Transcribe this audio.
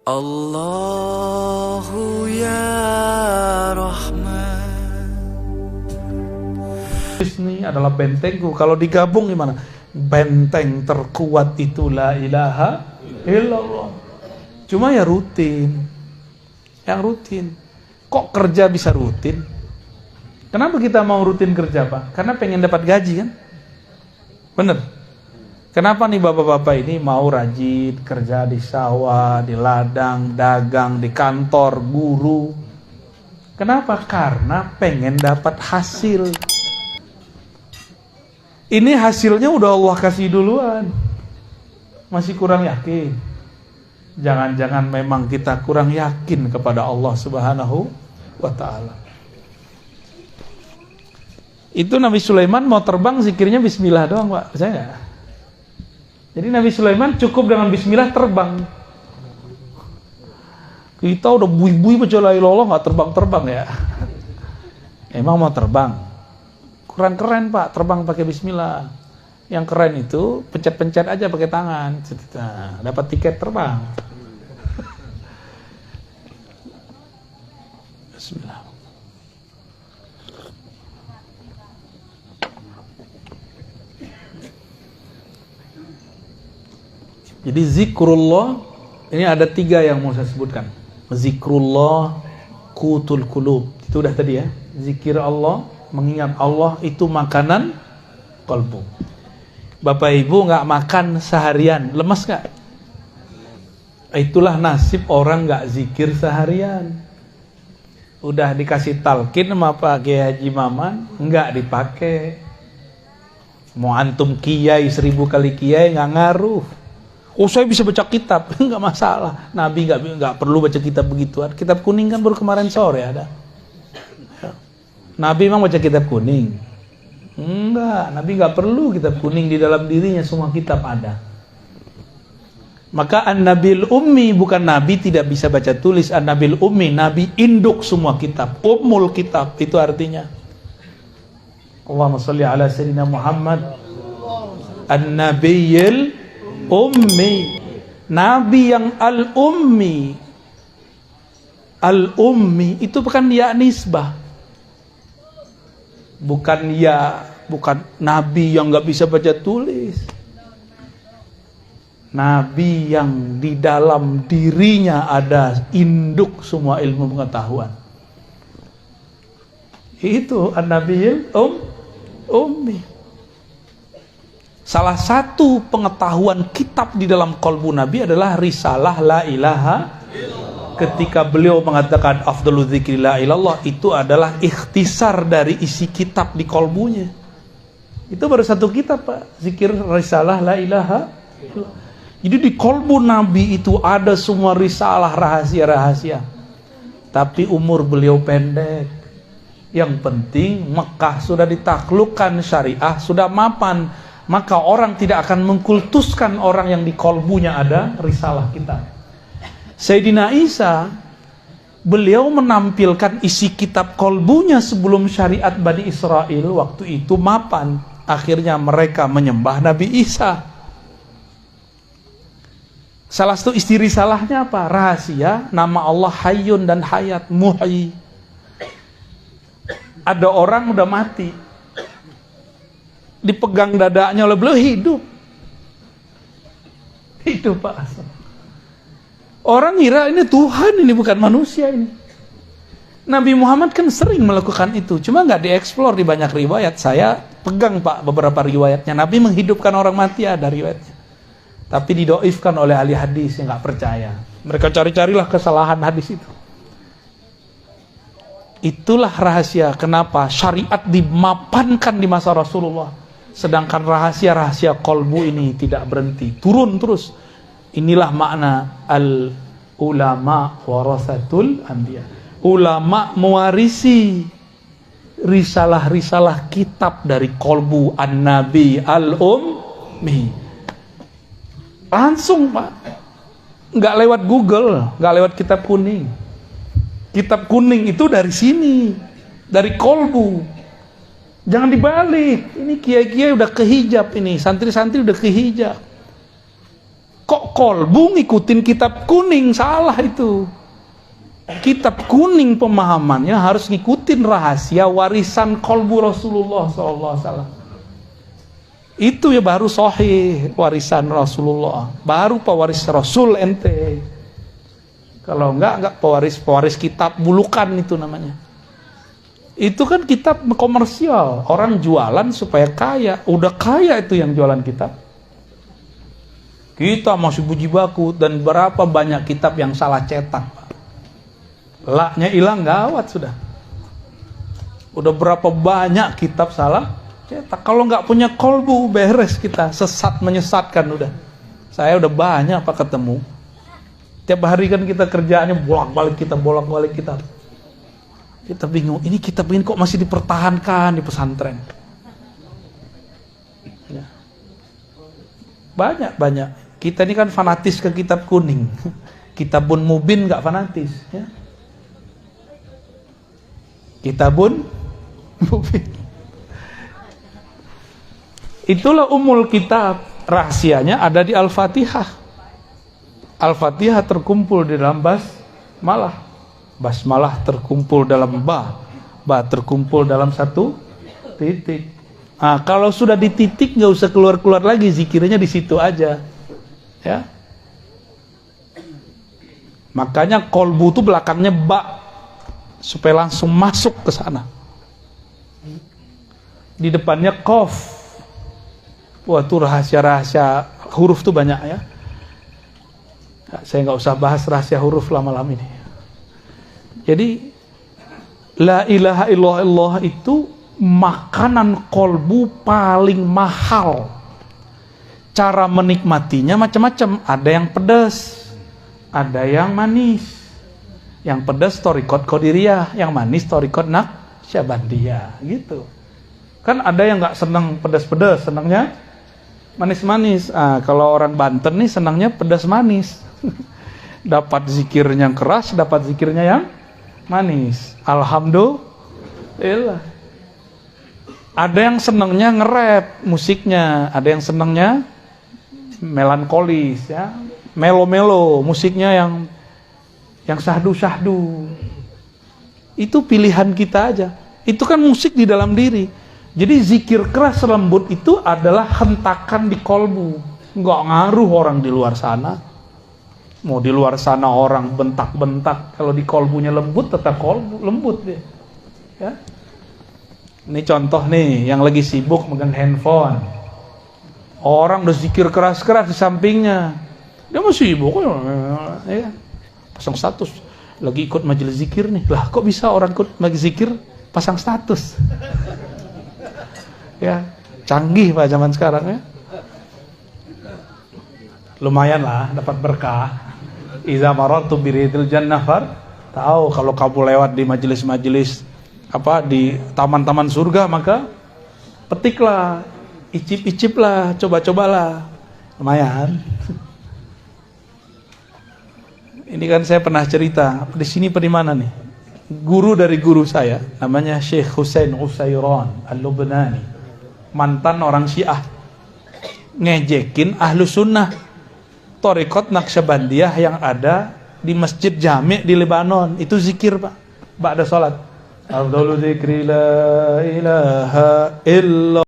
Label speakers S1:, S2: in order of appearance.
S1: Allahu ya Rahman.
S2: Ini adalah bentengku. Kalau digabung gimana? Benteng terkuat itu la ilaha illallah. Cuma ya rutin. Yang rutin. Kok kerja bisa rutin? Kenapa kita mau rutin kerja, Pak? Karena pengen dapat gaji kan? Bener. Kenapa nih bapak-bapak ini mau rajin kerja di sawah, di ladang, dagang, di kantor, guru? Kenapa? Karena pengen dapat hasil. Ini hasilnya udah Allah kasih duluan. Masih kurang yakin? Jangan-jangan memang kita kurang yakin kepada Allah Subhanahu wa ta'ala. Itu Nabi Sulaiman mau terbang zikirnya bismillah doang, Pak. Saya enggak. Jadi Nabi Sulaiman cukup dengan bismillah terbang. Kita udah bui-bui baca la ilaha illallah enggak terbang-terbang ya. Emang mau terbang? Kurang keren, Pak, terbang pakai bismillah. Yang keren itu pencet-pencet aja pakai tangan. Nah, dapat tiket terbang. Bismillah. Jadi zikrullah ini ada 3 yang mau saya sebutkan. Zikrullah qutul qulub. Itu udah tadi ya. Zikir Allah, mengingat Allah itu makanan kalbu. Bapak Ibu nggak makan seharian, lemes nggak? Itulah nasib orang nggak zikir seharian. Udah dikasih talqin sama Pak Kiai Haji Maman, nggak dipakai. Mau antum kiai 1000 kali kiai nggak ngaruh. Oh, saya bisa baca kitab, nggak masalah. Nabi nggak perlu baca kitab begituan. Kitab kuning kan baru kemarin sore ada. Nabi memang baca kitab kuning? Enggak, Nabi nggak perlu kitab kuning, di dalam dirinya semua kitab ada. Maka an-nabil ummi, bukan Nabi tidak bisa baca tulis. An-nabil ummi, Nabi induk semua kitab. Ummul kitab, itu artinya. Allahumma sholli ala sayyidina Muhammad. An-nabiyil ummi, Nabi yang al-ummi. Al-ummi itu bukan ya nisbah, bukan Nabi yang nggak bisa baca tulis. Nabi yang di dalam dirinya ada induk semua ilmu pengetahuan. Itu an-nabiyil ummi. Salah satu pengetahuan kitab di dalam qalbu Nabi adalah risalah la ilaha. Ketika beliau mengatakan afdalu dzikri la ilallah, itu adalah ikhtisar dari isi kitab di qalbunya. Itu baru satu kitab, Pak, zikir risalah la ilaha. Jadi di qalbu Nabi itu ada semua risalah, rahasia-rahasia. Tapi umur beliau pendek. Yang penting Mekah sudah ditaklukkan, syariah sudah mapan. Maka orang tidak akan mengkultuskan orang yang di kolbunya ada risalah kita. Sayyidina Isa, beliau menampilkan isi kitab kolbunya sebelum syariat Bani Israel waktu itu mapan. Akhirnya mereka menyembah Nabi Isa. Salah satu isi risalahnya apa? Rahasia, nama Allah Hayyun dan Hayat, Muhyi. Ada orang udah mati, dipegang dadanya oleh beliau, hidup, Pak. Orang ngira ini Tuhan, ini bukan manusia ini. Nabi Muhammad kan sering melakukan itu, cuma nggak dieksplor di banyak riwayat. Saya pegang, Pak, beberapa riwayatnya. Nabi menghidupkan orang mati, ada riwayatnya, tapi didoifkan oleh ahli hadis yang nggak percaya. Mereka cari-carilah kesalahan hadis itu. Itulah rahasia kenapa syariat dimapankan di masa Rasulullah. Sedangkan rahasia-rahasia kolbu ini tidak berhenti, turun terus. Inilah makna al-ulama warasatul anbiya. Ulama mewarisi risalah-risalah kitab dari kolbu an-nabi al-ummi. Langsung, Pak. Nggak lewat Google, nggak lewat kitab kuning. Kitab kuning itu dari sini, dari kolbu. Jangan dibalik. Ini kiai-kiai udah kehijab ini, santri-santri udah kehijab. Kok kolbu ngikutin kitab kuning? Salah itu. Kitab kuning pemahamannya harus ngikutin rahasia warisan kolbu Rasulullah SAW. Itu ya baru sahih warisan Rasulullah. Baru pewaris Rasul ente. Kalau enggak pewaris kitab bulukan itu namanya. Itu kan kitab komersial. Orang jualan supaya kaya. Udah kaya itu yang jualan kitab. Kita masih puji baku. Dan berapa banyak kitab yang salah cetak. Laknya hilang, gawat sudah. Udah berapa banyak kitab salah cetak. Kalau nggak punya kolbu, beres kita. Sesat menyesatkan udah. Saya udah banyak apa ketemu. Tiap hari kan kita kerjaannya bolak-balik kita. Kita bingung, ini kitab ini kok masih dipertahankan di pesantren. Ya. Banyak. Kita ini kan fanatis ke kitab kuning. Kitabun Mubin nggak fanatis. Ya. Kitabun Mubin. Itulah umul kitab. Rahasianya ada di Al-Fatihah. Al-Fatihah terkumpul di dalam basmalah. Basmalah terkumpul dalam ba. Ba terkumpul dalam satu titik. Nah, kalau sudah di titik nggak usah keluar-keluar lagi, zikirnya di situ aja. Ya. Makanya kolbu itu belakangnya ba. Supaya langsung masuk ke sana. Di depannya qaf. Wah, itu rahasia-rahasia huruf tuh banyak ya. Saya nggak usah bahas rahasia huruf lama-lama ini. Jadi la ilaha illallah itu makanan kolbu paling mahal. Cara menikmatinya macam-macam. Ada yang pedas, ada yang manis. Yang pedas thariqat qadiriyah, yang manis thariqat naqsyabandiyah, gitu. Kan ada yang nggak senang pedas-pedas, senangnya manis-manis. Kalau orang Banten nih senangnya pedas manis. Dapat zikirnya yang keras, dapat zikirnya yang manis. Alhamdulillah. Ada yang senangnya nge-rap musiknya, ada yang senangnya melankolis, ya, melo-melo musiknya yang syahdu-syahdu. Itu pilihan kita aja. Itu kan musik di dalam diri. Jadi zikir keras lembut itu adalah hentakan di kolbu. Nggak ngaruh orang di luar sana. Mau di luar sana orang bentak-bentak, kalau di kolbunya lembut tetap kolbu lembut dia. Ya. Ini contoh nih yang lagi sibuk megang handphone. Orang udah zikir keras-keras di sampingnya. Dia masih sibuk ya. Pasang status, lagi ikut majelis zikir nih. Lah kok bisa orang ikut majelis zikir pasang status? Ya, canggih Pak zaman sekarang ya. Lumayan lah dapat berkah. Iza maratu biridil jannah tahu kalau kamu lewat di majelis-majelis di taman-taman surga, maka petiklah, icip-iciplah, coba-cobalah. Lumayan. Ini kan saya pernah cerita di sini di mana nih? Guru dari guru saya, namanya Syekh Husain Usairan Al-Lubnani, mantan orang Syiah, ngejekin ahlu sunnah, thariqat Naqsyabandiyah yang ada di Masjid Jami' di Lebanon. Itu zikir Pak, ba'da salat. Afdalu dzikri la ilaha illallah.